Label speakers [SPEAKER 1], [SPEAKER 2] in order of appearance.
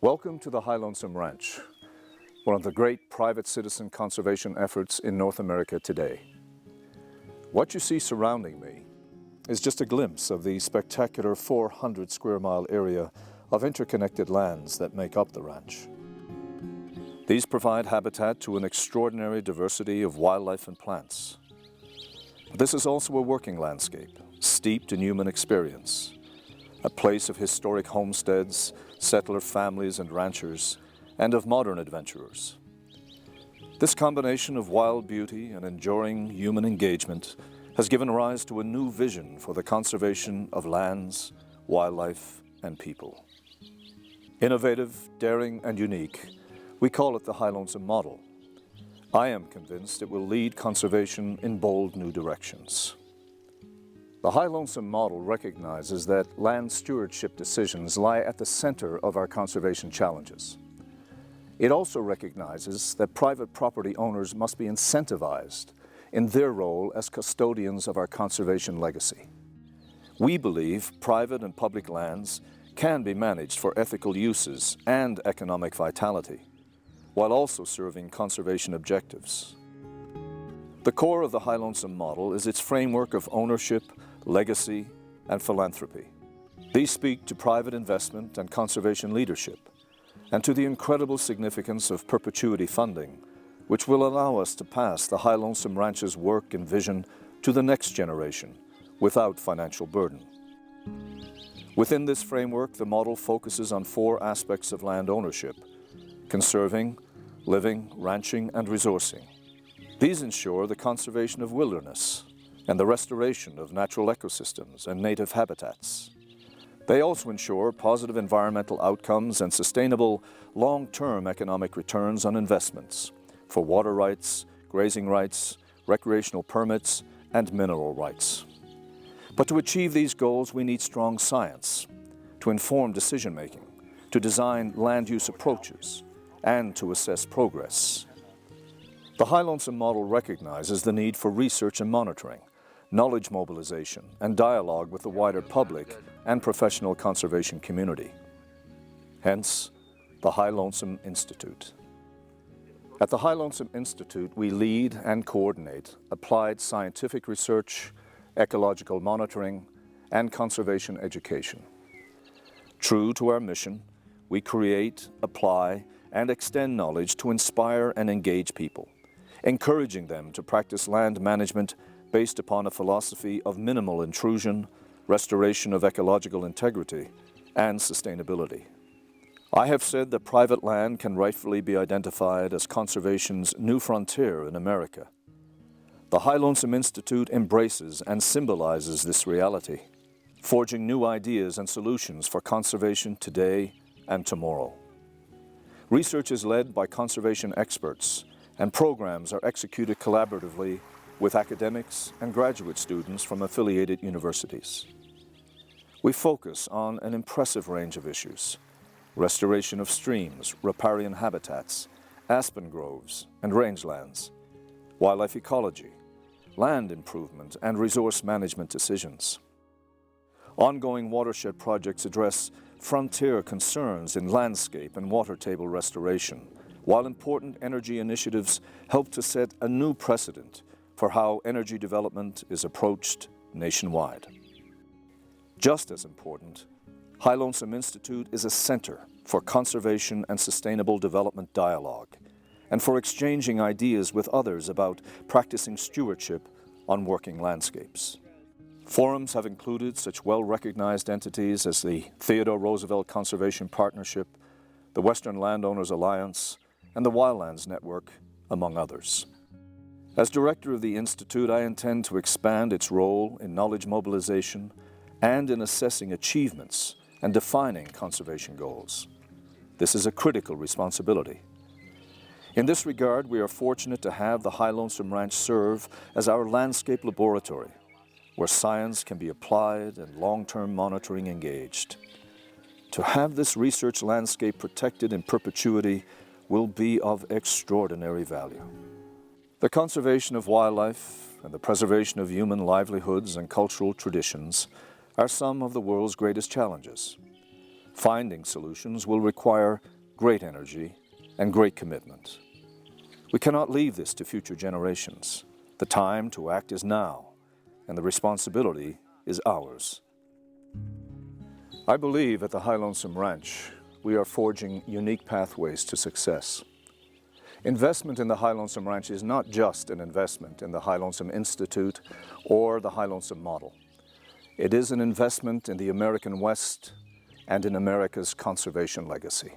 [SPEAKER 1] Welcome to the High Lonesome Ranch, one of the great private citizen conservation efforts in North America today. What you see surrounding me is just a glimpse of the spectacular 400 square mile area of interconnected lands that make up the ranch. These provide habitat to an extraordinary diversity of wildlife and plants. But this is also a working landscape, steeped in human experience, a place of historic homesteads, settler families and ranchers, and of modern adventurers. This combination of wild beauty and enduring human engagement has given rise to a new vision for the conservation of lands, wildlife, and people. Innovative, daring, and unique, we call it the High Lonesome model. I am convinced it will lead conservation in bold new directions. The High Lonesome model recognizes that land stewardship decisions lie at the center of our conservation challenges. It also recognizes that private property owners must be incentivized in their role as custodians of our conservation legacy. We believe private and public lands can be managed for ethical uses and economic vitality, while also serving conservation objectives. The core of the High Lonesome model is its framework of ownership, legacy, and philanthropy. These speak to private investment and conservation leadership, and to the incredible significance of perpetuity funding, which will allow us to pass the High Lonesome Ranch's work and vision to the next generation without financial burden. Within this framework, the model focuses on 4 aspects of land ownership: conserving, living, ranching, and resourcing. These ensure the conservation of wilderness and the restoration of natural ecosystems and native habitats. They also ensure positive environmental outcomes and sustainable long-term economic returns on investments for water rights, grazing rights, recreational permits, and mineral rights. But to achieve these goals, we need strong science to inform decision-making, to design land use approaches, and to assess progress. The High Lonesome model recognizes the need for research and monitoring, knowledge mobilization, and dialogue with the wider public and professional conservation community. Hence, the High Lonesome Institute. At the High Lonesome Institute, we lead and coordinate applied scientific research, ecological monitoring, and conservation education. True to our mission, we create, apply, and extend knowledge to inspire and engage people, encouraging them to practice land management based upon a philosophy of minimal intrusion, restoration of ecological integrity, and sustainability. I have said that private land can rightfully be identified as conservation's new frontier in America. The High Lonesome Institute embraces and symbolizes this reality, forging new ideas and solutions for conservation today and tomorrow. Research is led by conservation experts, and programs are executed collaboratively with academics and graduate students from affiliated universities. We focus on an impressive range of issues: restoration of streams, riparian habitats, aspen groves and rangelands, wildlife ecology, land improvement and resource management decisions. Ongoing watershed projects address frontier concerns in landscape and water table restoration, while important energy initiatives help to set a new precedent for how energy development is approached nationwide. Just as important, High Lonesome Institute is a center for conservation and sustainable development dialogue, and for exchanging ideas with others about practicing stewardship on working landscapes. Forums have included such well-recognized entities as the Theodore Roosevelt Conservation Partnership, the Western Landowners Alliance, and the Wildlands Network, among others. As director of the Institute, I intend to expand its role in knowledge mobilization and in assessing achievements and defining conservation goals. This is a critical responsibility. In this regard, we are fortunate to have the High Lonesome Ranch serve as our landscape laboratory, where science can be applied and long-term monitoring engaged. To have this research landscape protected in perpetuity will be of extraordinary value. The conservation of wildlife and the preservation of human livelihoods and cultural traditions are some of the world's greatest challenges. Finding solutions will require great energy, and great commitment. We cannot leave this to future generations. The time to act is now, and the responsibility is ours. I believe at the High Lonesome Ranch, we are forging unique pathways to success. Investment in the High Lonesome Ranch is not just an investment in the High Lonesome Institute or the High Lonesome model. It is an investment in the American West and in America's conservation legacy.